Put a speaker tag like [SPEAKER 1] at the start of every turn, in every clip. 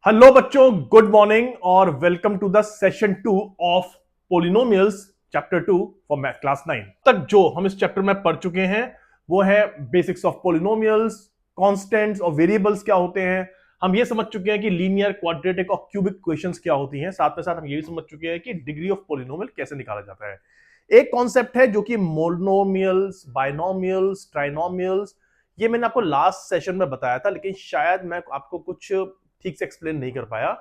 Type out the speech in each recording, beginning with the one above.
[SPEAKER 1] Hello बच्चों, good morning और welcome to the session 2 of polynomials chapter 2 for math class 9। तक जो हम इस चैप्टर में पढ़ चुके हैं वो है बेसिक्स ऑफ पोलिनोमियल्स, कांस्टेंट्स और वेरिएबल्स क्या होते हैं। हम ये समझ चुके हैं कि लीनियर, क्वाड्रेटिक और क्यूबिक इक्वेशंस क्या होती हैं। साथ में साथ हम ये भी समझ चुके हैं कि डिग्री ऑफ पोलिनोमियल कैसे निकाला जाता है। एक कॉन्सेप्ट है जो कि मोनोमियल्स, बाइनोमियल्स, ट्राइनोमियल्स। ये मैंने आपको लास्ट सेशन में बताया था, लेकिन शायद मैं आपको कुछ ठीक से एक्सप्लेन नहीं कर पाया,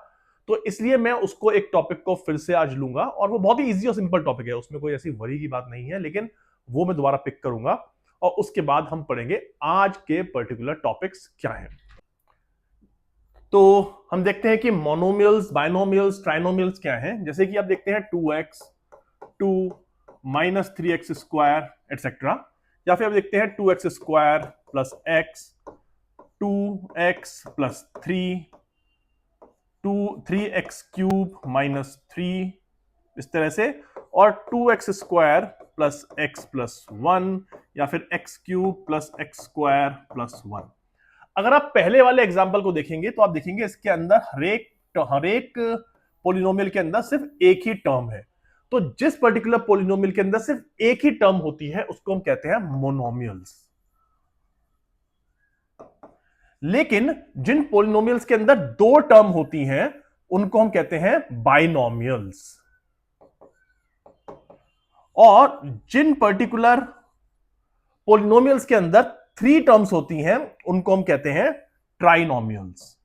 [SPEAKER 1] तो इसलिए मैं उसको एक टॉपिक को फिर से आज लूंगा। और वो बहुत ही इजी और सिंपल टॉपिक है, उसमें कोई ऐसी वरी की बात नहीं है, लेकिन वो मैं दोबारा पिक करूंगा और उसके बाद हम पढ़ेंगे आज के पर्टिकुलर टॉपिक्स क्या हैं। तो हम देखते हैं कि मोनोमियल्स, बाइनोमियल्स, ट्राइनोमियल्स क्या हैं। जैसे कि आप देखते हैं 2x, 2 minus 3x square etcetera, या फिर आप देखते हैं 2x square plus x, 2x plus 3x cube minus 3, इस तरह से, और 2x square plus x plus 1, या फिर x cube plus x square plus 1। अगर आप पहले वाले एग्जाम्पल को देखेंगे तो आप देखेंगे इसके अंदर हर एक पोलिनोमियल के अंदर सिर्फ एक ही टर्म है। तो जिस पर्टिकुलर पोलिनोमियल के अंदर सिर्फ एक ही टर्म होती है उसको हम कहते हैं मोनोमियल्स। लेकिन जिन पोलिनोमियल्स के अंदर दो टर्म होती हैं उनको हम कहते हैं बाइनोमियल्स। और जिन पर्टिकुलर पोलिनोमियल्स के अंदर थ्री टर्म्स होती हैं उनको हम कहते हैं ट्राइनोमियल्स।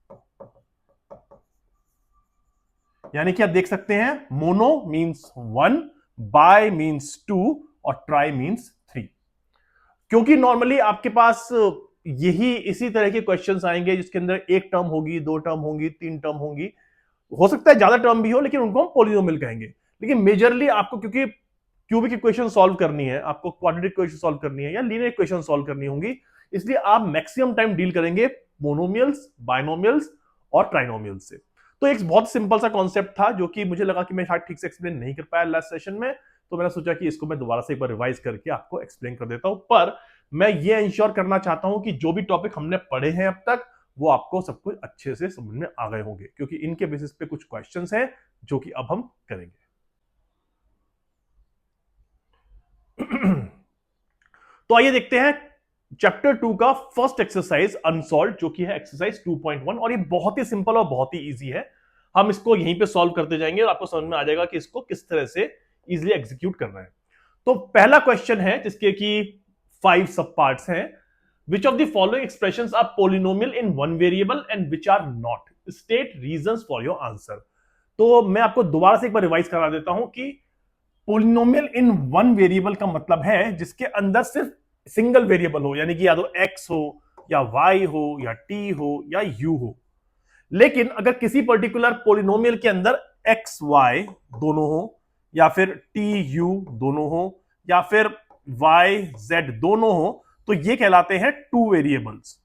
[SPEAKER 1] यानी कि आप देख सकते हैं mono means one, bi means two और ट्राई मींस थ्री। क्योंकि नॉर्मली आपके पास यही इसी तरह के क्वेश्चंस आएंगे जिसके अंदर एक टर्म होगी, दो टर्म होंगी, तीन टर्म होंगी, हो सकता है ज्यादा टर्म भी हो, लेकिन उनको हम पोलिनोमियल कहेंगे। लेकिन मेजरली आपको क्योंकि क्यूबिक इक्वेशन सॉल्व करनी है, आपको क्वाड्रेटिक इक्वेशन सॉल्व करनी है या लीनियर इक्वेशन सॉल्व करनी होंगी, इसलिए आप मैक्सिमम टाइम डील करेंगे मोनोमियल्स, बाइनोमियल्स और ट्राइनोमियल्स से। तो एक बहुत सिंपल सा कॉन्सेप्ट था जो कि मुझे लगा कि मैं शायद ठीक से एक्सप्लेन नहीं कर पाया लास्ट सेशन में, तो मैंने सोचा कि इसको मैं दोबारा से एक बार रिवाइज करके आपको एक्सप्लेन कर देता हूं। पर मैं ये इंश्योर करना चाहता हूं कि जो भी टॉपिक हमने पढ़े हैं अब तक वो आपको सब कुछ अच्छे से समझ में आ गए होंगे, क्योंकि इनके बेसिस पे कुछ क्वेश्चंस हैं जो कि अब हम करेंगे। तो आइए देखते हैं चैप्टर 2 का फर्स्ट एक्सरसाइज अनसॉल्व, जो कि है एक्सरसाइज 2.1। और ये बहुत ही सिंपल और बहुत ही इजी है। हम इसको यहीं पे सॉल्व करते जाएंगे और आपको समझ में आ जाएगा कि इसको किस तरह से इजीली एग्जीक्यूट करना है। तो पहला क्वेश्चन है जिसके कि 5 सब पार्ट्स हैं। Which of the following expressions are polynomial in one variable and which are not? State reasons for your answer. तो मैं आपको दोबारा से एक बार रिवाइज करा देता हूं कि पोलिनोमियल इन वन वेरिएबल का मतलब है जिसके अंदर सिर्फ सिंगल वेरिएबल हो, यानी कि या तो x हो या y हो या t हो या u हो। लेकिन अगर किसी पर्टिकुलर पोलिनोमियल के अंदर x y दोनों हो, या फिर t u दोनों हो, या फिर y z दोनों हो, तो ये कहलाते हैं टू वेरिएबल्स।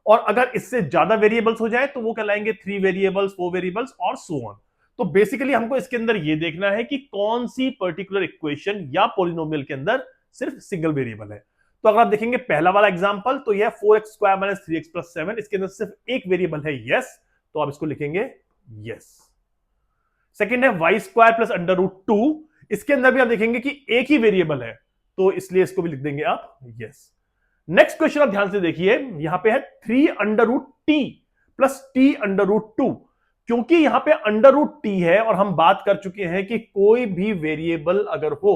[SPEAKER 1] और अगर इससे ज्यादा वेरिएबल्स हो जाए तो वो कहलाएंगे थ्री वेरिएबल्स, फोर वेरिएबल्स और सो ऑन। तो बेसिकली हमको इसके अंदर ये देखना है कि कौन सी पर्टिकुलर इक्वेशन या पॉलिनोमियल के अंदर सिर्फ सिंगल वेरिएबल है। तो अगर आप देखेंगे पहला वाला एग्जांपल, तो यह 4x square minus 3x plus 7, इसके अंदर सिर्फ एक वेरिएबल है यस, तो आप इसको लिखेंगे यस। सेकेंड है y square plus under root 2, इसके अंदर भी आप देखेंगे कि एक ही वेरिएबल है, तो इसलिए इसको भी लिख देंगे आप यस। नेक्स्ट क्वेश्चन आप ध्यान से देखिए, यहां पे है 3 under root t plus t under root 2। क्योंकि यहां पे अंडर रूट टी है और हम बात कर चुके हैं कि कोई भी वेरिएबल अगर हो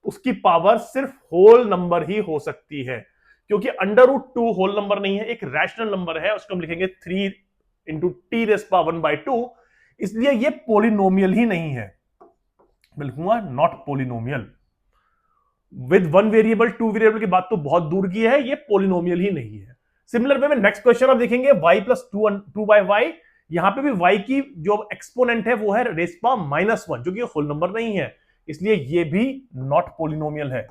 [SPEAKER 1] उसकी पावर सिर्फ होल नंबर ही हो सकती है। क्योंकि अंडर रूट 2 होल नंबर नहीं है, एक रैशनल नंबर है, उसको हम लिखेंगे 3 इंटू टी रेस पावर 1/2, इसलिए ये पोलिनोमियल ही नहीं है। मैं लिखूंगा not polynomial. With one variable two variable की बात तो बहुत दूर की है, ये पोलिनोमियल ही नहीं है। सिमिलर वे में नेक्स्ट क्वेश्चन आप देखेंगे y plus two by y, यहां पे भी y की जो एक्सपोनेंट है वो है रेस पावर -1, जो कि होल नंबर नहीं है, इसलिए ये भी नॉट पोलिनोमियल है।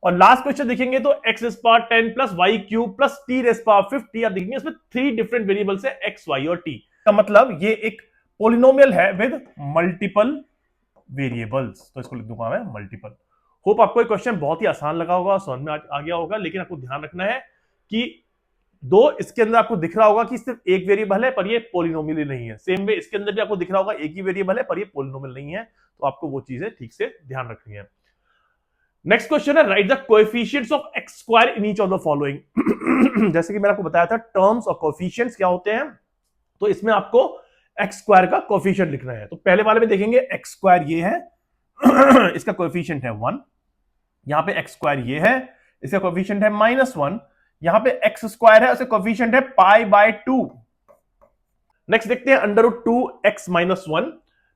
[SPEAKER 1] और लास्ट क्वेश्चन देखेंगे तो x raise power 10 plus y cube plus t raise power 50, आप देखेंगे इसमें थ्री डिफरेंट वेरिएबल्स है x, y और t, का मतलब ये एक पोलिनोमियल है विद मल्टीपल वेरिएबल्स, तो इसको लिख दूंगा मैं मल्टीपल। होप आपको ये क्वेश्चन बहुत ही आसान लगा होगा, समझ में आ गया होगा, लेकिन आपको ध्यान रखना है कि दो इसके अंदर आपको दिख रहा होगा कि सिर्फ एक वेरिएबल है पर ये पॉलिनोमियल ही नहीं है। सेम वे इसके अंदर भी आपको दिख रहा होगा एक ही वेरिएबल है पर ये पॉलिनोमियल नहीं है। तो आपको वो चीजें ठीक से ध्यान रखनी है। नेक्स्ट क्वेश्चन है right the coefficients of x square in each of the following. जैसे कि मैंने आपको बताया था टर्म्स और कोएफिशिएंट्स क्या होते हैं, तो इसमें आपको एक्स स्क्वायर का कोएफिशिएंट लिखना है। तो पहले वाले में देखेंगे एक्स स्क्वायर ये है इसका कोएफिशिएंट है 1, यहां पे एक्स स्क्वायर ये है इसका कोएफिशिएंट है -1, यहां पे एक्स स्क्वायर है उसका कोएफिशिएंट है π/2। नेक्स्ट देखते हैं अंडर रूट 2x-1।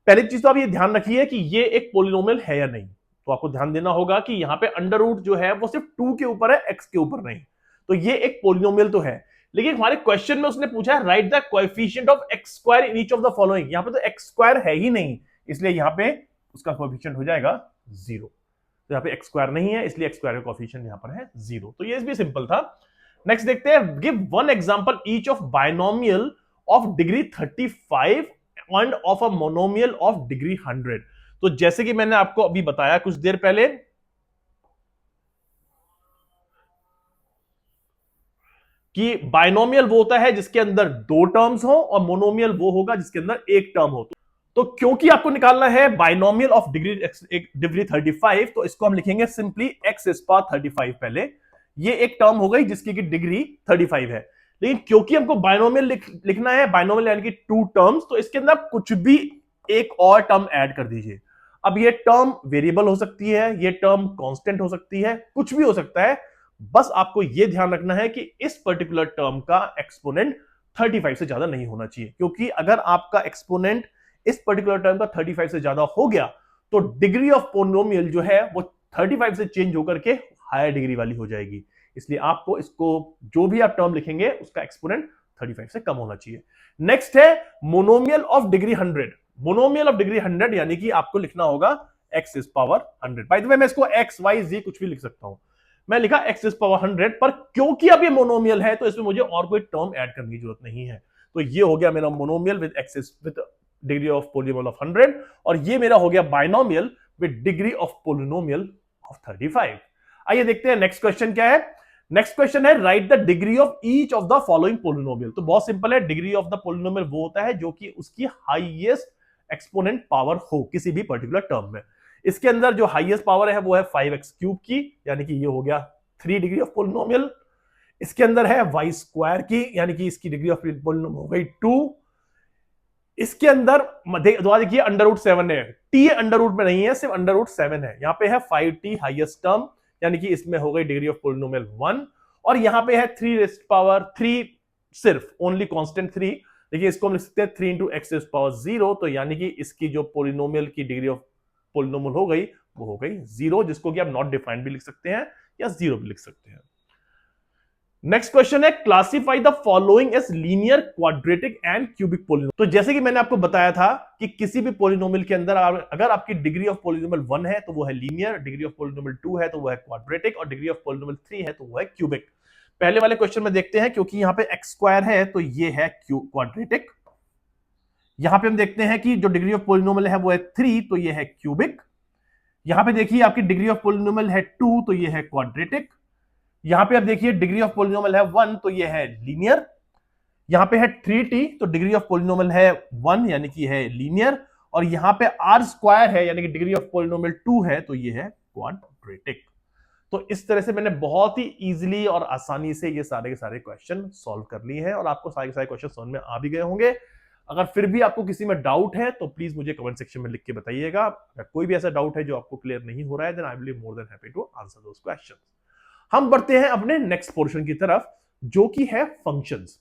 [SPEAKER 1] पहली चीज तो आप ये ध्यान रखिए कि ये एक पॉलिनोमियल है या नहीं। तो आपको ध्यान देना होगा कि यहां पे अंडर रूट जो है वो सिर्फ 2 के ऊपर है, x के ऊपर नहीं। तो ये एक पॉलिनोमियल तो है, लेकिन हमारे क्वेश्चन में उसने पूछा है right the coefficient of x square in each of the following. यहां पे तो एक्स स्क्वायर है ही नहीं, इसलिए यहां पे उसका कोएफिशिएंट हो जाएगा 0। तो यहां पे एक्स स्क्वायर नहीं है, इसलिए एक्स स्क्वायर का कोएफिशिएंट यहां पर है 0। तो ये भी सिंपल था। नेक्स्ट देखते हैं give one example each of binomial of degree 35 end of a monomial of degree 100। तो जैसे कि मैंने आपको अभी बताया कुछ देर पहले कि बायनोमियल वो होता है जिसके अंदर 2 टर्म्स हो और मोनोमियल वो होगा जिसके अंदर एक टर्म हो। तो क्योंकि आपको निकालना है बायनोमियल ऑफ डिग्री 35, तो इसको हम लिखेंगे सिंपली x इज पावर 35। पहले ये एक टर्म हो गई जिसकी की डिग्री 35 है, लेकिन क्योंकि हमको बायनोमियल लिखना है, बायनोमियल यानी कि 2 टर्म्स, तो इसके अंदर कुछ भी एक और टर्म ऐड कर दीजिए। अब ये टर्म वेरिएबल हो सकती है, ये टर्म कांस्टेंट हो सकती है, कुछ भी हो सकता है। बस आपको यह ध्यान रखना है कि इस पर्टिकुलर टर्म का एक्सपोनेंट 35 से ज्यादा नहीं होना चाहिए, क्योंकि अगर आपका एक्सपोनेंट इस पर्टिकुलर टर्म का 35 से ज्यादा हो गया तो डिग्री ऑफ पोलिनोमियल जो है वो 35 से चेंज होकर के हायर डिग्री वाली हो जाएगी। इसलिए आपको इसको जो भी आप टर्म लिखेंगे उसका एक्सपोनेंट 35 से कम होना चाहिए। नेक्स्ट है monomial of degree 100। Monomial of degree 100 यानी कि आपको लिखना होगा x is power 100। By the way मैं इसको x y z कुछ भी लिख सकता हूं, मैं लिखा x इज पावर 100, पर क्योंकि अब ये मोनोमियल है तो इसमें मुझे और कोई टर्म ऐड करने की जरूरत नहीं है। तो ये हो गया मेरा monomial with x is with degree of polynomial of 100, और ये मेरा हो गया binomial with degree of polynomial of 35। आइए देखते हैं नेक्स्ट क्वेश्चन क्या है। नेक्स्ट क्वेश्चन है right the degree of each of the following polynomial. तो बहुत सिंपल है, डिग्री ऑफ द पोलिनोमियल वो होता है जो कि उसकी हाईएस्ट एक्सपोनेंट पावर हो किसी भी पर्टिकुलर टर्म में। इसके अंदर जो हाईएस्ट पावर है वो है 5x क्यूब की, यानी कि ये हो गया 3 डिग्री ऑफ पोलिनोमियल। इसके अंदर है y स्क्वायर की, यानी कि इसकी डिग्री ऑफ पोलिनोमियल हो गई 2। इसके अंदर दोबारा देखिए अंडर रूट 7 है, t अंडर रूट में नहीं है, सिर्फ अंडर रूट 7 है। यहां पे है 5t हाईएस्ट टर्म, यानी कि इसमें हो गई डिग्री ऑफ पोलिनोमियल 1, और यहां पे है 3 रेज़्ड पावर 3, सिर्फ ओनली कांस्टेंट 3। देखिए इसको हम लिख सकते हैं 3 इंटू एक्स रेज़्ड पावर 0, तो यानी कि इसकी जो पोलिनोमियल की डिग्री ऑफ पोलिनोमियल हो गई वो हो गई 0, जिसको कि आप नॉट डिफाइंड भी लिख सकते हैं या 0 भी लिख सकते हैं। नेक्स्ट क्वेश्चन है classify the following as linear, quadratic and cubic polynomial. तो जैसे कि मैंने आपको बताया था कि किसी भी पोलिनोमियल के अंदर अगर आपकी डिग्री ऑफ पोलिनोमियल 1 है तो वो है लीनियर, डिग्री ऑफ पोलिनोमियल 2 है तो वो है क्वाड्रेटिक, और डिग्री ऑफ पोलिनोमियल 3 है तो वो है क्यूबिक। पहले वाले क्वेश्चन में देखते हैं, क्योंकि यहां पे एक्स स्क्वायर है तो ये है क्वाड्रेटिक। यहां पे हम देखते हैं कि जो डिग्री ऑफ पोलिनोमियल है वो है 3, तो ये है क्यूबिक। यहां पे देखिए आपकी डिग्री ऑफ पोलिनोमियल है 2, तो ये है क्वाड्रेटिक। यहां पे आप देखिए डिग्री ऑफ पोलिनोमियल है 1, तो ये है लीनियर। यहां पे है 3t, तो डिग्री ऑफ पोलिनोमियल है 1, यानी कि है लीनियर। और यहां पे r स्क्वायर है, यानी कि डिग्री ऑफ पोलिनोमियल 2 है, तो ये है क्वाड्रेटिक। तो इस तरह से मैंने बहुत ही इजीली और आसानी से ये सारे के सारे क्वेश्चन सॉल्व कर लिए हैं, और आपको सारे के सारे क्वेश्चन समझ में आ भी गए होंगे। अगर फिर भी आपको किसी में डाउट है तो प्लीज मुझे कमेंट सेक्शन में लिख के बताइएगा। अगर कोई भी ऐसा डाउट है जो आपको क्लियर नहीं हो रहा है, then I will be more than happy to answer those questions. हम बढ़ते हैं अपने नेक्स्ट पोर्शन की तरफ, जो कि है फंक्शंस।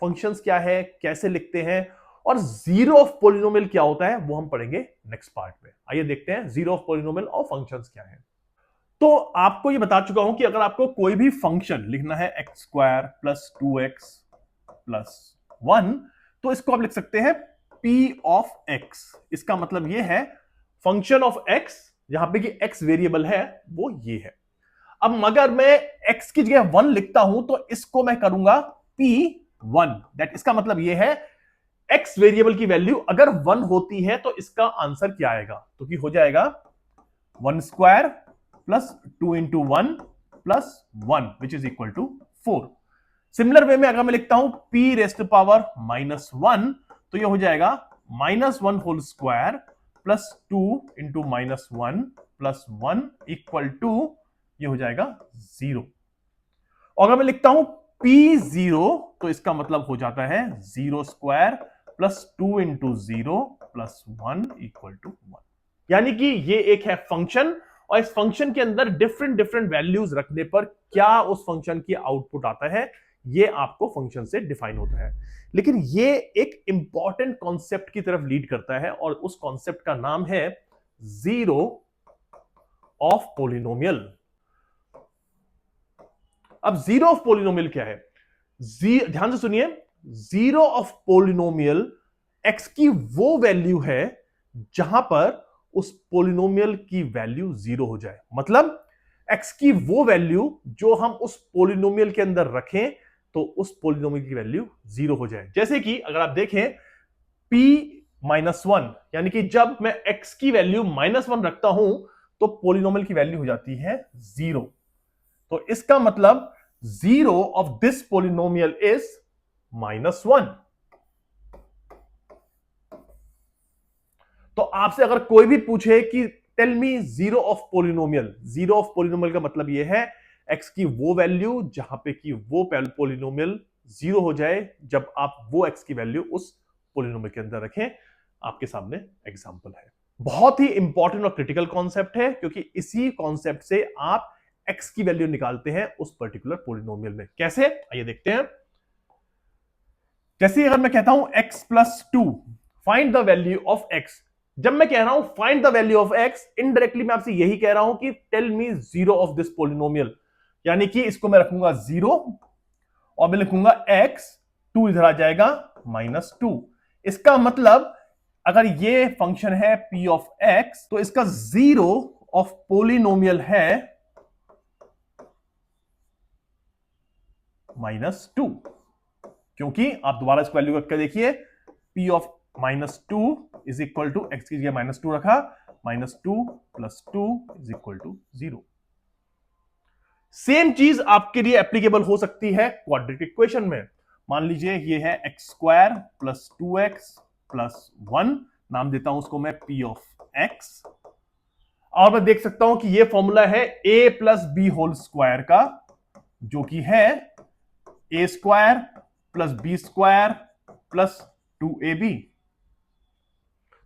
[SPEAKER 1] फंक्शंस क्या है, कैसे लिखते हैं, और जीरो ऑफ पोलिनोमियल क्या होता है, वो हम पढ़ेंगे नेक्स्ट पार्ट में। आइए देखते हैं जीरो ऑफ पोलिनोमियल और फंक्शंस क्या है। तो आपको ये बता चुका हूं कि अगर आपको कोई भी फंक्शन लिखना है x square plus 2x plus 1, तो इसको आप लिख सकते हैं p ऑफ x। इसका मतलब ये है फंक्शन ऑफ x, जहां पे कि x वेरिएबल है वो ये है। अब अगर मैं x की जगह 1 लिखता हूं तो इसको मैं करूंगा p1, दैट इसका मतलब ये है x वेरिएबल की वैल्यू अगर 1 होती है तो इसका आंसर क्या आएगा, तो कि हो जाएगा 1 square plus 2 into 1 plus 1 which is equal to 4। Similar way में अगर मैं लिखता हूं p रेस्ट पावर -1, तो ये हो जाएगा -1 whole square plus 2 into -1 plus 1 equal to, ये हो जाएगा 0। और अगर मैं लिखता हूं p0, तो इसका मतलब हो जाता है 0 square plus 2 into 0 plus 1 equal to 1। यानी कि ये एक है फंक्शन, और इस फंक्शन के अंदर डिफरेंट डिफरेंट वैल्यूज रखने पर क्या उस फंक्शन की आउटपुट आता है, ये आपको फंक्शन से डिफाइन होता है। लेकिन ये एक इंपॉर्टेंट कॉन्सेप्ट की तरफ लीड करता है, और उस कॉन्सेप्ट का नाम है जीरो ऑफ पोलिनोमियल। अब जीरो ऑफ पोलिनोमियल क्या है? ध्यान से सुनिए, जीरो ऑफ पोलिनोमियल एक्स की वो वैल्यू है जहां पर उस पोलिनोमियल की वैल्यू जीरो हो जाए। मतलब एक्स की वो वैल्यू जो हम उस पोलिनोमियल के अंदर रखें तो उस पोलिनोमियल की वैल्यू जीरो हो जाए। जैसे कि अगर आप देखें p-1, यानी कि जब मैं x की वैल्यू -1 रखता हूं तो पोलिनोमियल की वैल्यू हो जाती है जीरो। तो इसका मतलब zero of this polynomial is -1। तो आपसे अगर कोई भी पूछे कि tell me zero of polynomial, zero of polynomial का मतलब यह है x की वो वैल्यू जहां पे कि वो पोलिनोमियल जीरो हो जाए जब आप वो x की वैल्यू उस पोलिनोमियल के अंदर रखें। आपके सामने एग्जांपल है। बहुत ही इंपॉर्टेंट और क्रिटिकल कॉन्सेप्ट है, क्योंकि इसी कॉन्सेप्ट से आप x की वैल्यू निकालते हैं उस पर्टिकुलर पोलिनोमियल में। कैसे, आइए देखते हैं। जैसे अगर मैं कहता हूं x plus 2, find the value of x। जब मैं कह रहा हूं find the value of x, indirectly मैं आपसे यही कह रहा हूं कि tell me zero of this polynomial. यानी कि इसको मैं रखूंगा 0 और मैं लिखूंगा x, 2 इधर आ जाएगा -2। इसका मतलब अगर ये फंक्शन है p ऑफ x, तो इसका जीरो ऑफ पोलिनोमियल है -2, क्योंकि आप दोबारा इसको वैल्यू करके देखिए, p of -2 is equal to x की जगह -2 रखा, -2 plus 2 is equal to 0। Same चीज आपके लिए एप्लीकेबल हो सकती है क्वाड्रेटिक इक्वेशन में। मान लीजिए ये है x² प्लस 2x प्लस 1, नाम देता हूं उसको मैं p ऑफ x, और मैं देख सकता हूं कि ये फॉर्मूला है a plus b whole square का, जो कि है a² plus b² plus 2ab।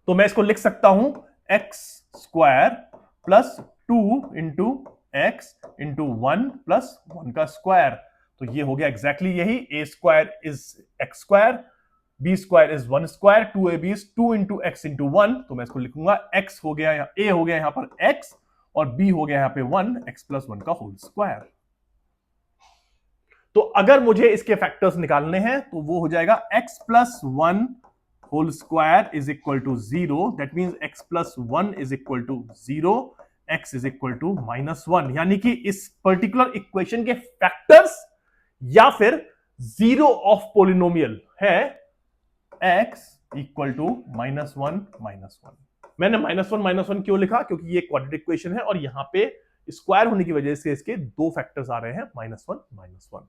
[SPEAKER 1] तो मैं इसको लिख सकता हूं x² plus 2 into x into 1 plus 1 का स्क्वायर। तो ये हो गया एग्जैक्टली यही, a² is x², b² is 1², 2ab is 2 into x into 1। तो मैं इसको लिखूंगा x हो गया, a हो गया यहां पर x, और b हो गया यहां पे 1, x प्लस 1 का होल स्क्वायर। तो अगर मुझे इसके फैक्टर्स निकालने हैं तो वो हो जाएगा x plus 1 whole square is equal to 0, that means x plus 1 is equal to 0, x is equal to -1। यानी कि इस पर्टिकुलर इक्वेशन के फैक्टर्स या फिर जीरो ऑफ पोलिनोमियल है x इक्वल टू -1। मैंने -1 क्यों लिखा? क्योंकि ये क्वाड्रेटिक इक्वेशन है और यहां पे स्क्वायर होने की वजह से इसके दो फैक्टर्स आ रहे हैं, -1।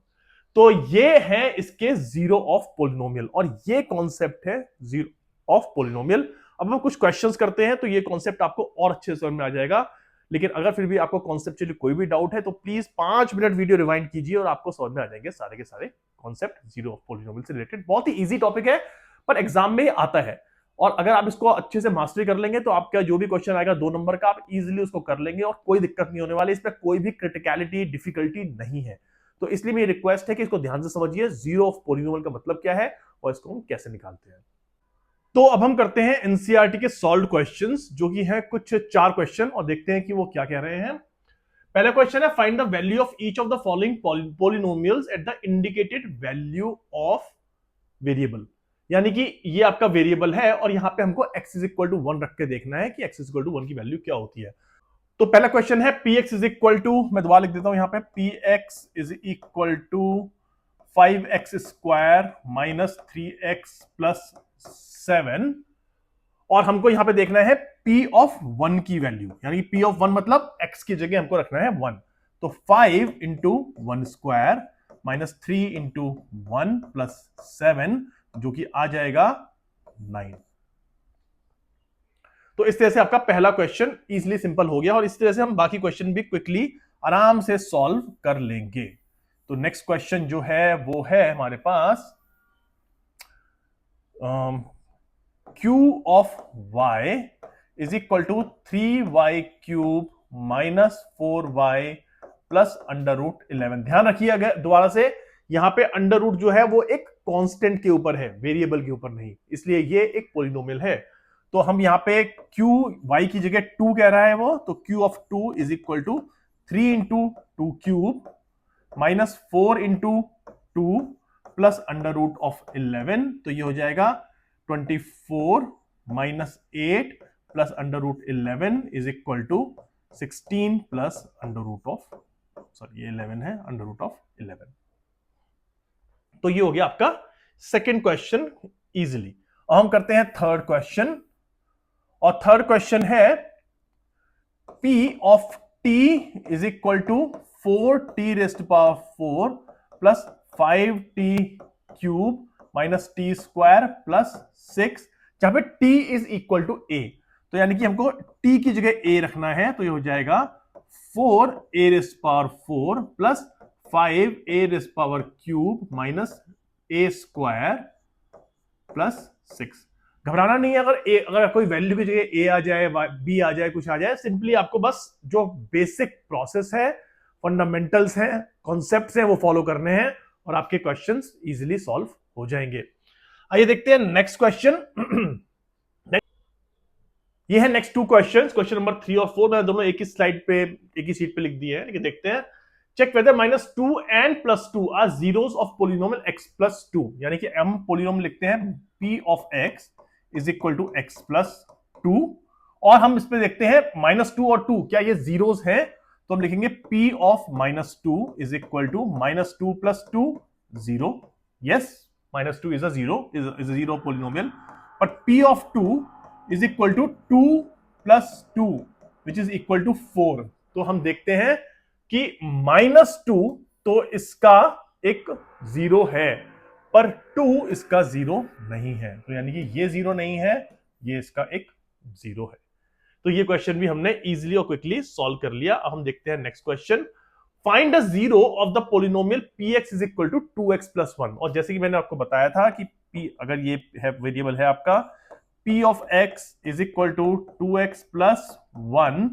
[SPEAKER 1] तो ये है इसके जीरो ऑफ पोलिनोमियल, और ये कॉन्सेप्ट है जीरो ऑफ पोलिनोमियल। अब हम कुछ क्वेश्चंस करते हैं तो ये कॉन्सेप्ट आपको और अच्छे से समझ में आ जाएगा। लेकिन अगर फिर भी आपको कॉन्सेप्चुअली कोई भी डाउट है तो प्लीज 5 मिनट वीडियो रिवाइंड कीजिए और आपको समझ में आ जाएंगे सारे के सारे कॉन्सेप्ट जीरो ऑफ पोलिनोमियल से रिलेटेड। बहुत ही इजी टॉपिक है, पर एग्जाम में आता है, और अगर आप इसको अच्छे से मास्टरी कर लेंगे तो आपका जो भी क्वेश्चन आएगा 2 नंबर का, आप इजीली उसको कर लेंगे और कोई दिक्कत नहीं होने वाली। इसमें कोई भी क्रिटिकलिटी, डिफिकल्टी नहीं है। तो इसलिए मेरी रिक्वेस्ट है कि इसको ध्यान से समझिए, जीरो ऑफ पोलिनोमियल का मतलब क्या है और इसको हम कैसे निकालते हैं। तो अब हम करते हैं एनसीईआरटी के सॉल्व्ड क्वेश्चंस, जो कि हैं कुछ 4 क्वेश्चन, और देखते हैं कि वो क्या कह रहे हैं। पहला क्वेश्चन है, find the value of each of the following polynomials at the indicated value of variable. यानी कि ये आपका वेरिएबल है और यहां पे हमको x इज इक्वल टू 1 रख के देखना है कि x इज इक्वल टू 1 की वैल्यू क्या होती है। तो पहला क्वेश्चन है px इज इक्वल टू, मैं दोबारा लिख देता हूं यहां पे, px is equal to 5x square minus 3x plus 7, और हमको यहां पे देखना है p ऑफ 1 की वैल्यू, यानी p ऑफ 1 मतलब x की जगह हमको रखना है 1। तो 5 इंटू 1 स्क्वायर -3 इंटू 1 प्लस 7 जो कि आ जाएगा 9। तो इस तरह से आपका पहला क्वेश्चन इजीली सिंपल हो गया और इस तरह से हम बाकी क्वेश्चन भी क्विकली आराम से सॉल्व कर लेंगे। तो नेक्स्ट क्वेश्चन जो है वो है हमारे पास q of y is equal to 3y cube minus 4y plus under root 11। ध्यान रखिए दोबारा से, यहां पे अंडर रूट जो है वो एक कांस्टेंट के ऊपर है, वेरिएबल के ऊपर नहीं, इसलिए ये एक पॉलिनोमियल है। तो हम यहां पे q y की जगह 2 कह रहा है वो, तो q of 2 is equal to 3 into 2 cube minus 4 into 2 plus under root of 11। तो ये हो जाएगा 24 minus 8 plus under root 11 is equal to 16 plus under root of, sorry ये 11 है, अंडर रूट ऑफ 11। तो ये हो गया आपका सेकेंड क्वेश्चन इजीली। अब हम करते हैं थर्ड क्वेश्चन, और थर्ड क्वेश्चन है p of t is equal to 4t raised power 4 plus 5t cube minus t square plus 6, जहां पे t is equal to a। तो यानी कि हमको t की जगह a रखना है, तो ये हो जाएगा 4a rest power 4 plus 5a rest power cube minus a square plus 6। घबराना नहीं है, अगर कोई वैल्यू की जगह a आ जाए, b आ जाए, कुछ आ जाए, सिंपली आपको बस जो बेसिक प्रोसेस है, फंडामेंटल्स हैं, कॉन्सेप्ट्स हैं, वो फॉलो करने हैं और आपके क्वेश्चंस इजीली सॉल्व हो जाएंगे। आइए देखते हैं नेक्स्ट क्वेश्चन। ये है next two questions, question number 3 और 4। मैंने दोनों एक ही स्लाइड पे, एक ही शीट पे लिख दिए हैं, लेकिन देखते हैं। Check whether -2 and +2 are zeros of polynomial x plus 2। यानी कि हम पोलिनोमियल लिखते हैं p of x is equal to x plus 2, और हम इस पे देखते हैं -2 और 2 क्या ये जीरोस हैं, तो हम लिखेंगे p of -2 is equal to -2 plus 2 0। Yes, -2 is a zero polynomial, but p of 2 is equal to 2 plus 2 which is equal to 4। तो हम देखते हैं कि -2 तो इसका एक जीरो है, पर 2 इसका जीरो नहीं है, तो यानी कि ये जीरो नहीं है, ये इसका एक जीरो है। तो ये क्वेश्चन भी हमने इजीली और क्विकली सॉल्व कर लिया। अब हम देखते हैं next question. Find the zero of the polynomial px is equal to 2x plus 1। और जैसे कि मैंने आपको बताया था कि p अगर ये है वेरिएबल है आपका p of x is equal to 2x plus 1,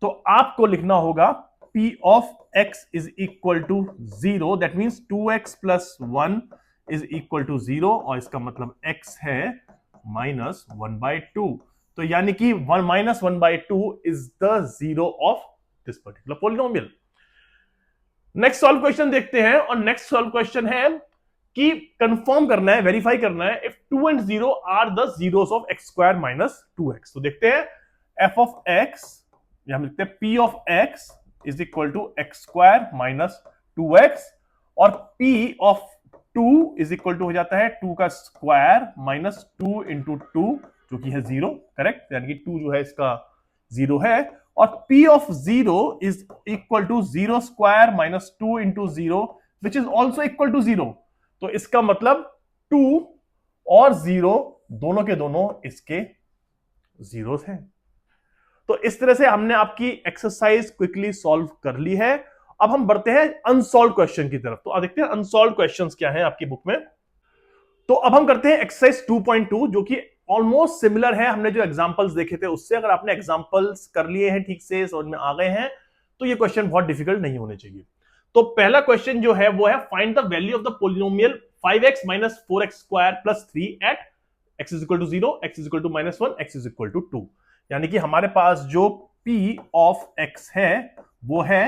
[SPEAKER 1] तो आपको लिखना होगा p of x is equal to 0, that means 2x plus 1 is equal to 0, और इसका मतलब x है -1/2। तो यानी कि -1/2 is the zero of this particular polynomial. Next solve question देखते हैं, और नेक्स्ट सॉल्व क्वेश्चन है कि कंफर्म करना है, वेरीफाई करना है if 2 and 0 are the zeros of x square minus 2x। तो देखते हैं f ऑफ x, हम लिखते हैं p of x is equal to x square minus 2x, और p of 2 is equal to हो जाता है 2 का स्क्वायर माइनस 2 इंटू 2 जो कि है 0, करेक्ट, यानी कि 2 जो है इसका 0 है, और p of 0 is equal to 0 square minus 2 into 0 which is also equal to 0। तो इसका मतलब 2 और 0 दोनों के दोनों इसके जीरोस हैं। तो इस तरह से हमने आपकी एक्सरसाइज क्विकली सॉल्व कर ली है। अब हम बढ़ते हैं अनसॉल्व क्वेश्चन की तरफ। तो देखते हैं अनसॉल्व क्वेश्चंस क्या हैं आपकी बुक में। तो अब हम करते हैं एक्सरसाइज 2.2 जो कि ऑलमोस्ट सिमिलर है हमने जो एग्जांपल्स देखे थे उससे। अगर आपने एग्जांपल्स कर लिए हैं, ठीक से समझ में आ गए हैं, तो ये क्वेश्चन बहुत डिफिकल्ट नहीं होने चाहिए। तो पहला क्वेश्चन जो है वो है find the value of the polynomial 5x minus 4x square plus 3 at x is equal to 0, x is equal to -1, x is equal to 2। यानी कि हमारे पास जो p ऑफ x है वो है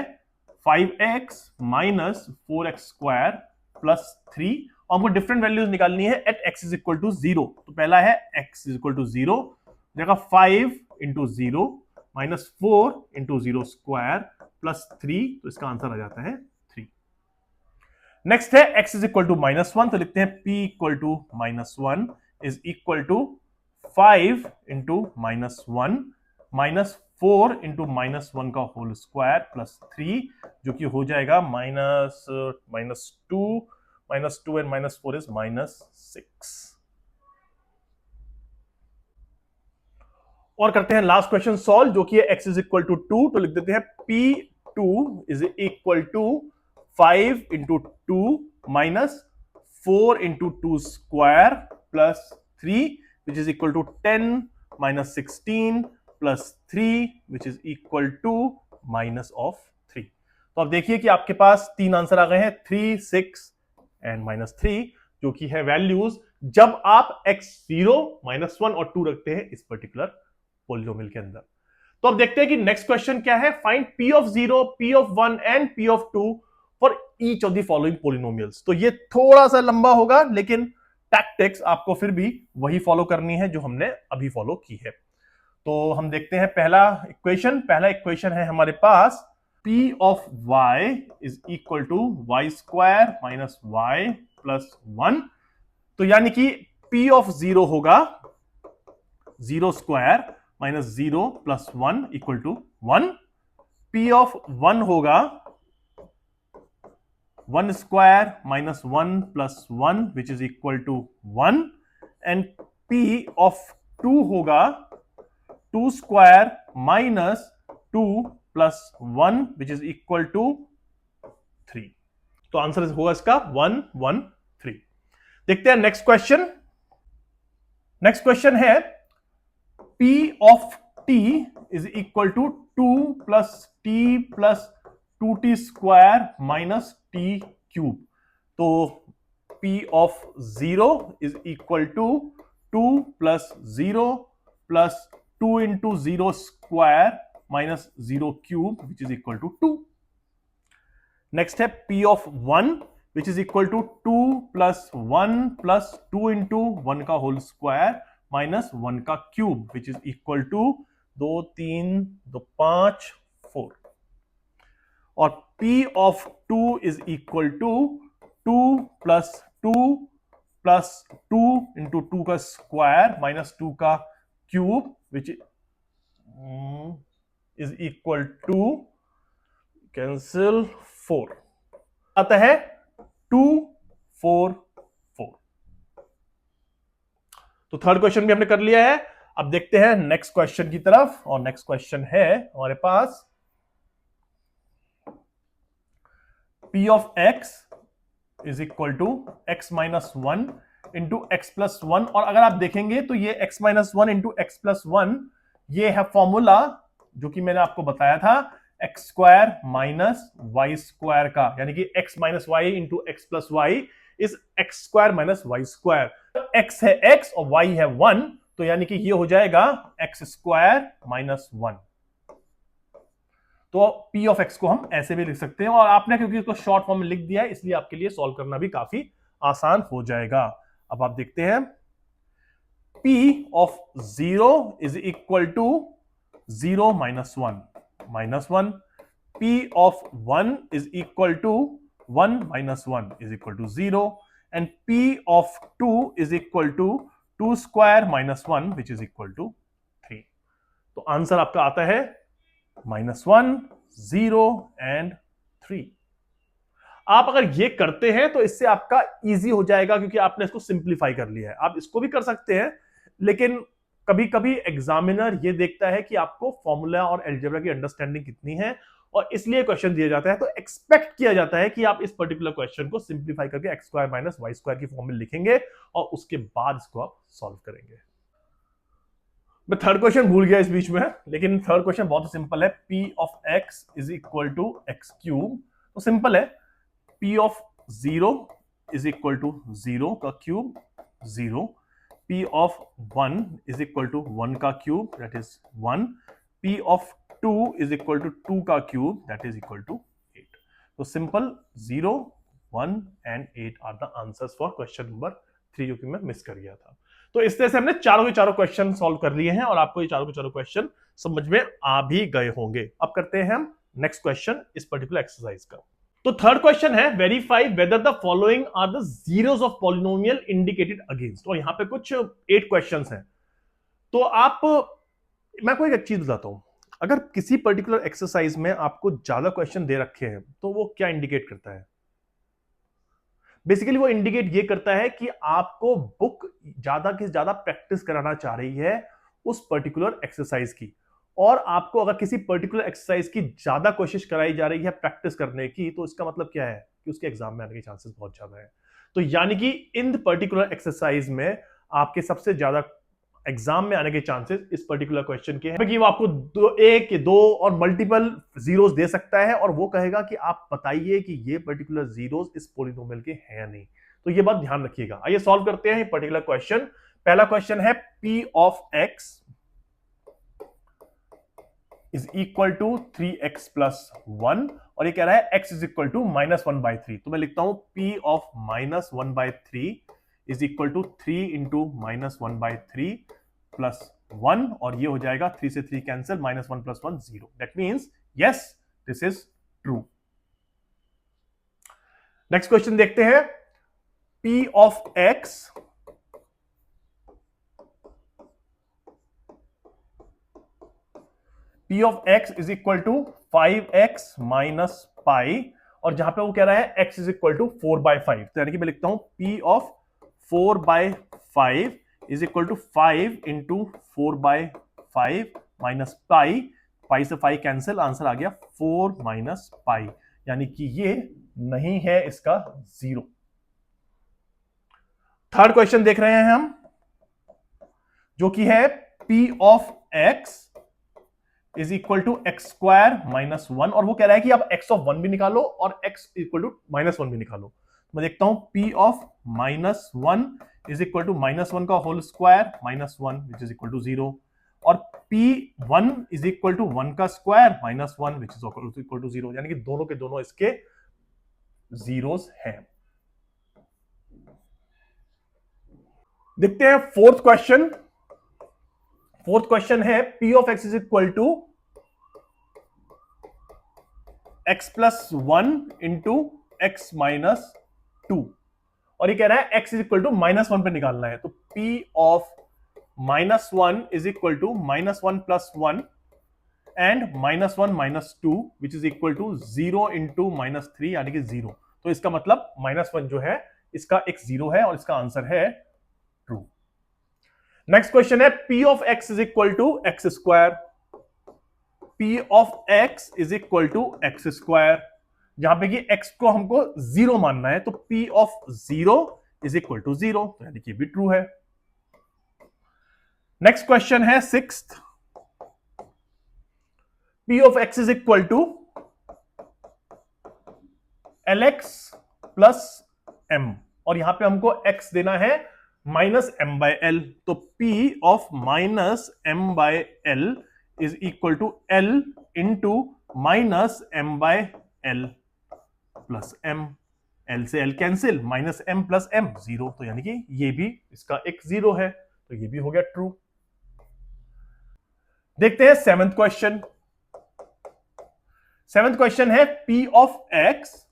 [SPEAKER 1] 5x minus 4x square plus 3, और हमको different values निकालनी है at x is equal to 0। तो पहला है x इज इक्वल टू 0, जगह 5 into 0 minus 4 into 0 square plus 3, तो इसका आंसर आ जाता है 3। नेक्स्ट है x इज इक्वल टू -1, तो लिखते हैं p equal to -1 is equal to 5 into -1 minus 4 into -1 का होल स्क्वायर प्लस 3, जो कि हो जाएगा -2 एंड -4 इज -6। और करते हैं लास्ट क्वेश्चन सॉल्व, जो कि है x इज इक्वल टू 2। तो लिख देते हैं P2 is equal to 5 into 2 minus 4 into 2 square plus 3 which is equal to 10 minus 16 plus 3 which is equal to minus of 3। तो अब देखिए कि आपके पास तीन आंसर आ गए हैं, 3, 6 एंड -3, जो कि है वैल्यूज जब आप x0, -1 और 2 रखते हैं इस पर्टिकुलर पॉलिनोमियल के अंदर। तो अब देखते हैं कि नेक्स्ट क्वेश्चन क्या है। Find p of 0, p of 1 and p of 2 for each of the following polynomials. तो ये थोड़ा सा लंबा होगा, लेकिन टैक्टिक्स आपको फिर भी वही फॉलो करनी है जो हमने अभी फॉलो की है। तो हम देखते हैं पहला इक्वेशन है हमारे पास p of y is equal to y square minus y plus 1। तो यानी कि p ऑफ 0 होगा 0 square minus 0 plus 1 equal to 1। p of 1 होगा 1 square minus 1 plus 1 which is equal to 1। And p of 2 होगा 2 square minus 2 plus 1 which is equal to 3। तो answer होगा इसका 1, 1, 3। देखते हैं नेक्स्ट क्वेश्चन है p of t is equal to 2 plus t plus 2t square minus t cube. तो p of 0 is equal to 2 plus 0 plus 2 into 0 square minus 0 cube which is equal to 2। Next है p of 1 which is equal to 2 plus 1 plus 2 into 1 का whole square minus 1 का cube which is equal to 2, 3, 2, 5, 4। और p of 2 is equal to 2 plus 2 plus 2 into 2 का square minus 2 का cube which is equal to cancel 4 आता है 2, 4, 4। तो third question भी हमने कर लिया है। अब देखते हैं नेक्स्ट क्वेश्चन की तरफ, और नेक्स्ट क्वेश्चन है हमारे पास p of x is equal to x minus 1 into x plus 1। और अगर आप देखेंगे तो ये x minus 1 into x plus 1 ये है फॉर्मूला जो कि मैंने आपको बताया था x square minus y square का, यानी कि x minus y into x plus y is x square minus y square. x है x और y है 1, तो यानी कि ये हो जाएगा एक्स स्क्वायर माइनस 1। तो p ऑफ x को हम ऐसे भी लिख सकते हैं, और आपने क्योंकि इसको शॉर्ट फॉर्म में लिख दिया है इसलिए आपके लिए सॉल्व करना भी काफी आसान हो जाएगा। अब आप देखते हैं p of 0 is equal to 0 minus 1 minus 1। p of 1 is equal to 1 minus 1 is equal to 0 and p of 2 is equal to 2 square minus 1 which is equal to 3। तो आंसर आपका आता है -1, 0 एंड 3। आप अगर ये करते हैं तो इससे आपका इजी हो जाएगा, क्योंकि आपने इसको सिंप्लीफाई कर लिया है। आप इसको भी कर सकते हैं, लेकिन कभी कभी एग्जामिनर ये देखता है कि आपको फॉर्मूला और अलजेब्रा की अंडरस्टैंडिंग कितनी है, और इसलिए क्वेश्चन दिया जाता है। तो एक्सपेक्ट किया जाता है कि आप इस पर्टिकुलर क्वेश्चन को सिंप्लीफाई करके x square minus y square की फॉर्म में लिखेंगे और उसके बाद इसको आप सॉल्व करेंगे। मैं थर्ड क्वेश्चन भूल गया इस बीच में, लेकिन थर्ड क्वेश्चन बहुत सिंपल है। p of x is equal to x cube. तो सिंपल है, p of 0 is equal to 0 का cube 0, p of 1 is equal to 1 का cube that is 1, p of 2 is equal to 2 का cube that is equal to 8। तो simple 0, 1 and 8 are the answers for question number 3, जो कि मैं miss कर गया था। तो इस तरह से हमने चारों के चारों क्वेश्चन सॉल्व कर लिए हैं, और आपको ये चारों के चारों क्वेश्चन समझ में आ भी गए होंगे। अब करते हैं हम नेक्स्ट क्वेश्चन इस पर्टिकुलर एक्सरसाइज का। तो थर्ड क्वेश्चन है, verify whether the following are the zeros of polynomial indicated against. और यहां पे कुछ 8 क्वेश्चंस हैं। तो मैं कोई एक चीज बताता हूं, अगर किसी पर्टिकुलर एक्सरसाइज में आपको ज्यादा क्वेश्चन दे रखे हैं तो वो क्या इंडिकेट करता है? बेसिकली वो इंडिकेट ये करता है कि आपको बुक ज्यादा से ज्यादा प्रैक्टिस कराना चाह रही है उस पर्टिकुलर एक्सरसाइज की, और आपको अगर किसी पर्टिकुलर एक्सरसाइज की ज्यादा कोशिश कराई जा रही है प्रैक्टिस करने की, तो इसका मतलब क्या है कि उसके एग्जाम में आने के चांसेस बहुत ज्यादा है। तो यानी कि इन पर्टिकुलर एक्सरसाइज में आपके सबसे ज्यादा एग्जाम में आने के चांसेस इस पर्टिकुलर क्वेश्चन के हैं कि वो आपको एक दो और मल्टीपल जीरोस दे सकता है, और वो कहेगा कि आप बताइए कि ये पर्टिकुलर जीरोस इस पॉलिनोमियल के हैं या नहीं। तो ये बात ध्यान रखिएगा। आइए सॉल्व करते हैं पर्टिकुलर क्वेश्चन। पहला क्वेश्चन है p of x is equal to 3x plus 1, और ये कह रहा है x इज इक्वल टू -1/3। तो मैं लिखता हूं p of -1/3 is equal to 3 into -1/3 plus 1, और ये हो जाएगा 3 से 3 cancel, -1 plus 1 0। That means yes, this is true. Next question देखते हैं। p of x p of x is equal to 5x minus pi, और जहां पे वो कह रहा है x इज इक्वल टू 4/5, तो यानी कि मैं लिखता हूं p of 4/5 is equal to 5 into 4/5 minus pi, pi से 5 कैंसिल, आंसर आ गया 4 माइनस पाई, यानी कि ये नहीं है इसका 0। थर्ड क्वेश्चन देख रहे हैं हम, जो कि है p of x is equal to x square minus 1, और वो कह रहा है कि आप x ऑफ 1 भी निकालो और x इक्वल टू -1 भी निकालो। मैं देखता हूं p of -1 is equal to -1 का whole square minus 1 which is equal to 0, और p1 इज इक्वल टू 1 का square minus 1 which is equal to 0, यानी कि दोनों के दोनों इसके जीरोस हैं। देखते हैं फोर्थ क्वेश्चन। फोर्थ क्वेश्चन है p of x is equal to x plus 1 into x minus 2, और ये कह रहा है x इज इक्वल टू -1 पे निकालना है। तो p of -1 is equal to -1 plus 1 and -1 minus 2 which is equal to 0 into -3, यानी कि 0। तो इसका मतलब -1 जो है इसका एक 0 है, और इसका आंसर है ट्रू। नेक्स्ट क्वेश्चन है p of x is equal to x square. p of x is equal to x square, जहां पे कि x को हमको 0 मानना है, तो p of 0 is equal to 0, तो यानी कि भी ट्रू है। नेक्स्ट क्वेश्चन है sixth. p of x is equal to lx plus m, और यहां पे हमको x देना है -m/l, तो p of -m/l is equal to l into -m/l plus m, l से l cancel, -m plus m 0, तो यानी कि ये भी इसका एक 0 है, तो ये भी हो गया ट्रू। देखते हैं सेवेंथ क्वेश्चन। सेवेंथ क्वेश्चन है p of x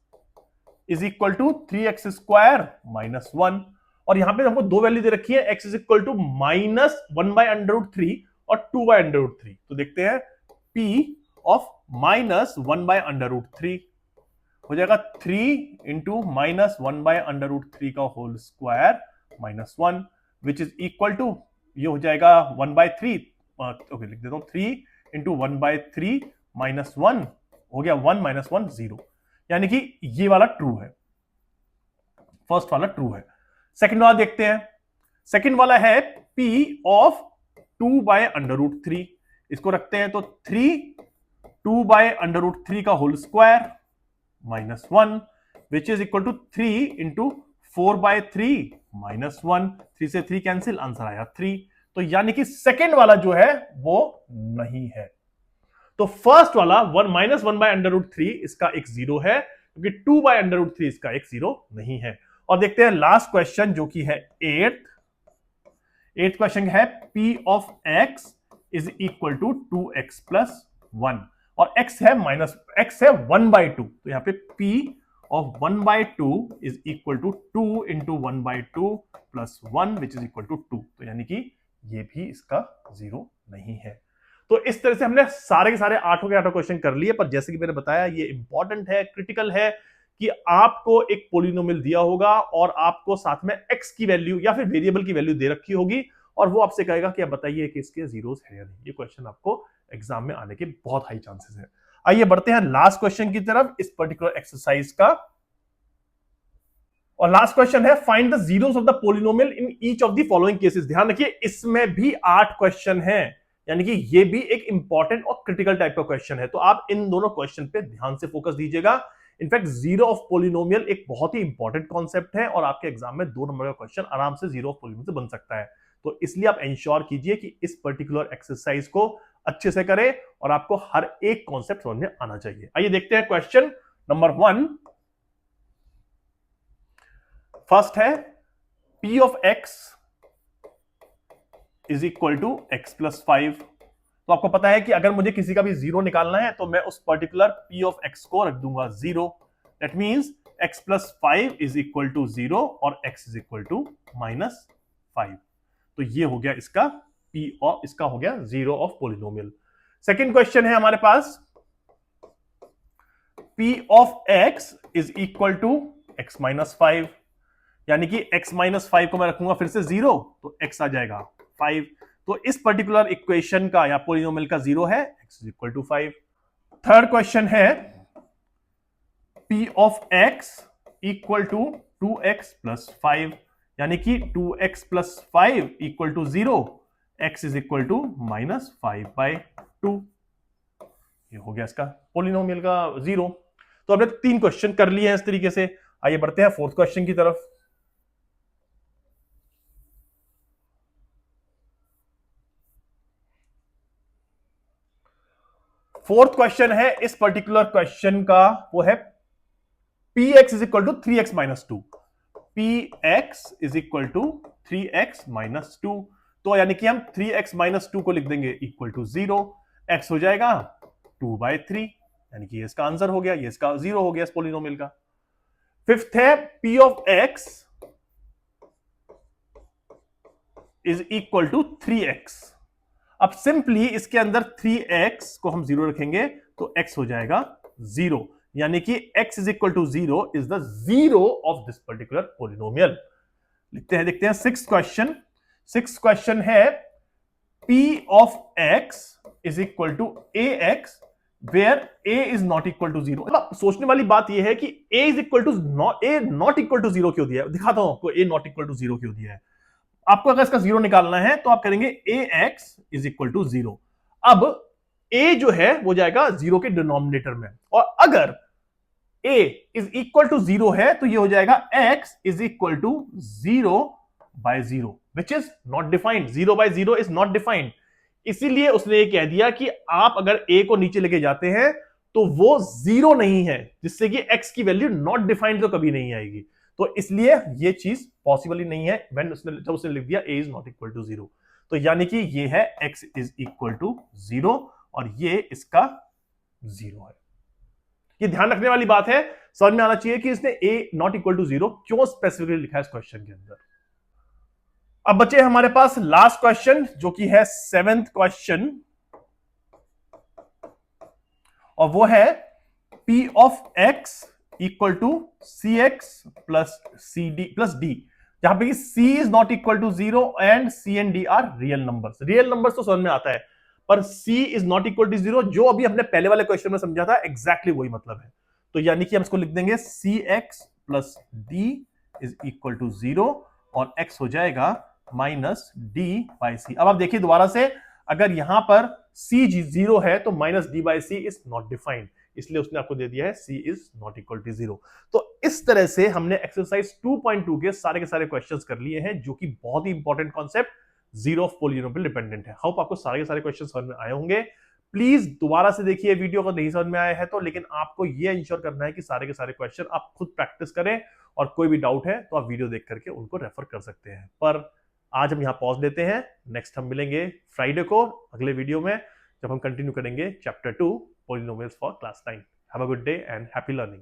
[SPEAKER 1] is equal to 3x square minus 1, और यहां पे हमको दो वैल्यू दे रखी है, x इज इक्वल टू -1/√3 और 2/√3। तो देखते हैं p ऑफ -1/√3 हो जाएगा 3 इंटू -1/√3 का whole square minus 1 which is equal to, ये हो जाएगा 1/3, ओके लिख देता हूं 3 इंटू 1/3 माइनस 1 हो गया 1 माइनस 1 0, यानी कि ये वाला ट्रू है, फर्स्ट वाला ट्रू है। सेकंड वाला देखते हैं। सेकंड वाला है p ऑफ 2/√3, इसको रखते हैं तो 3 2/√3 का whole square minus 1 which is equal to 3 into 4/3 minus 1, 3 से 3 कैंसिल, आंसर आया 3, तो यानी कि सेकंड वाला जो है वो नहीं है। तो फर्स्ट वाला -1/√3 इसका एक 0 है, क्योंकि 2/√3 इसका एक 0 नहीं है। और देखते हैं लास्ट क्वेश्चन, जो कि है एट्थ क्वेश्चन है p of x is equal to 2x plus 1, और x है 1/2, तो यहां पे p of 1/2 is equal to 2 into 1/2 plus 1 which is equal to 2, तो यानी कि ये भी इसका 0 नहीं है। तो इस तरह से हमने सारे के सारे 8 के 8 क्वेश्चन कर लिए, पर जैसे कि मैंने बताया ये इंपॉर्टेंट है, क्रिटिकल है कि आपको एक पोलिनोमियल दिया होगा और आपको साथ में एक्स की वैल्यू या फिर वेरिएबल की वैल्यू दे रखी होगी और वो आपसे कहेगा कि आप बताइए कि इसके जीरोस है या नहीं। ये क्वेश्चन आपको एग्जाम में आने के बहुत हाई चांसेस है। आइए बढ़ते हैं लास्ट क्वेश्चन की तरफ इस पर्टिकुलर एक्सरसाइज का, और लास्ट क्वेश्चन है find the zeros of the polynomial in each of the following cases. ध्यान रखिए इसमें भी 8 क्वेश्चन हैं, यानी कि ये भी एक इंपॉर्टेंट और क्रिटिकल टाइप का क्वेश्चन है, तो आप इन दोनों क्वेश्चन पे ध्यान से फोकस दीजिएगा। इनफैक्ट जीरो ऑफ पोलिनोमियल एक बहुत ही इंपॉर्टेंट कॉन्सेप्ट है और आपके एग्जाम में 2 नंबर का क्वेश्चन आराम से जीरो ऑफ पोलिनोमियल से बन सकता है, तो इसलिए आप इंश्योर कीजिए कि इस पर्टिकुलर एक्सरसाइज को अच्छे से करें और आपको हर एक कॉन्सेप्ट समझ में आना चाहिए। आइए देखते हैं क्वेश्चन नंबर 1। फर्स्ट है p of x is equal to x plus 5। तो आपको पता है कि अगर मुझे किसी का भी जीरो निकालना है तो मैं उस पर्टिकुलर p ऑफ x को रख दूंगा zero. That means x plus 5 is equal to zero और x is equal to minus 5। तो ये हो गया इसका p ऑफ, इसका हो गया zero of polynomial. Second question है हमारे पास p of x is equal to x minus 5, यानी कि x माइनस 5 को मैं रखूंगा फिर से जीरो तो x आ जाएगा 5। तो इस पर्टिकुलर इक्वेशन का या पोलिनोमियल का जीरो है x is equal to 5। Third question है p of x equal to 2x plus 5, यानी कि 2x plus 5 equal to zero, x is equal to minus 5/2। ये हो गया इसका पोलिनोमियल का जीरो। तो हमने 3 क्वेश्चन कर लिए हैं इस तरीके से। आइए बढ़ते हैं फोर्थ क्वेश्चन की तरफ। फोर्थ क्वेश्चन है इस पर्टिकुलर क्वेश्चन का, वो है px is equal to 3x minus 2। px is equal to 3x minus 2, तो यानी कि हम 3x माइनस 2 को लिख देंगे इक्वल टू जीरो, x हो जाएगा 2/3, यानी कि इसका आंसर हो गया, ये इसका जीरो हो गया इस पोलिनोमियल का। फिफ्थ है p of x is equal to 3x। अब सिंपली इसके अंदर 3x को हम जीरो रखेंगे तो x हो जाएगा जीरो, यानी कि x is equal to zero is the zero of this particular polynomial. देखते हैं सिक्स्थ क्वेश्चन। सिक्स्थ क्वेश्चन है p of x is equal to ax where a is not equal to zero. सोचने वाली बात यह है कि a is equal to not equal to zero क्यों दिया है, दिखाता हूं आपको a not equal to zero क्यों दिया है। आपको अगर इसका जीरो निकालना है तो आप करेंगे ax is equal to zero. अब a जो है वो जाएगा जीरो के डिनोमिनेटर में, और अगर a is equal to zero है तो ये हो जाएगा x is equal to 0/0 which is not defined. 0/0 is not defined, इसीलिए उसने ये कह दिया कि आप अगर a को नीचे लेके जाते हैं तो वो जीरो नहीं है, जिससे कि x की वैल्यू नॉट डिफाइंड तो कभी नहीं आएगी। तो इसलिए ये चीज पॉसिबल ही नहीं है जब उसने लिख दिया a is not equal to zero. तो यानी कि ये है x is equal to zero और ये इसका जीरो है। ये ध्यान रखने वाली बात है, समझ में आना चाहिए कि इसने a not equal to zero क्यों स्पेसिफिकली लिखा है इस क्वेश्चन के अंदर। अब बचे हमारे पास लास्ट क्वेश्चन जो कि है 7th क्वेश्चन, और वो है p of x equal to cx plus cd plus d, जहां पे c is not equal to zero and c and d are real numbers. Real numbers तो समझ में आता है, पर c is not equal to zero जो अभी हमने पहले वाले क्वेश्चन में समझा था एग्जैक्टली वही मतलब है। तो यानी कि हम इसको लिख देंगे cx plus d is equal to zero और x हो जाएगा माइनस d/c। अब आप देखिए दोबारा से, अगर यहां पर c जीरो है तो minus d/c is not defined, इसलिए उसने आपको दे दिया है c is not equal to zero. तो इस तरह से हमने एक्सरसाइज 2.2 के सारे क्वेश्चंस कर लिए हैं, जो कि बहुत ही important concept zero of polynomial dependent है। होप आपको सारे के सारे क्वेश्चन समझ में आए होंगे। प्लीज दोबारा से देखिए वीडियो, अगर नहीं समझ में आया है तो, लेकिन आपको यह इंश्योर करना है कि सारे के सारे क्वेश्चन आप खुद प्रैक्टिस करें, और कोई भी डाउट है तो आप वीडियो देख करके उनको रेफर कर सकते हैं। पर आज हम यहां पॉज लेते हैं, नेक्स्ट हम मिलेंगे फ्राइडे को अगले वीडियो में, जब हम कंटिन्यू करेंगे chapter 2 polynomials for class 9। Have a good day and happy learning.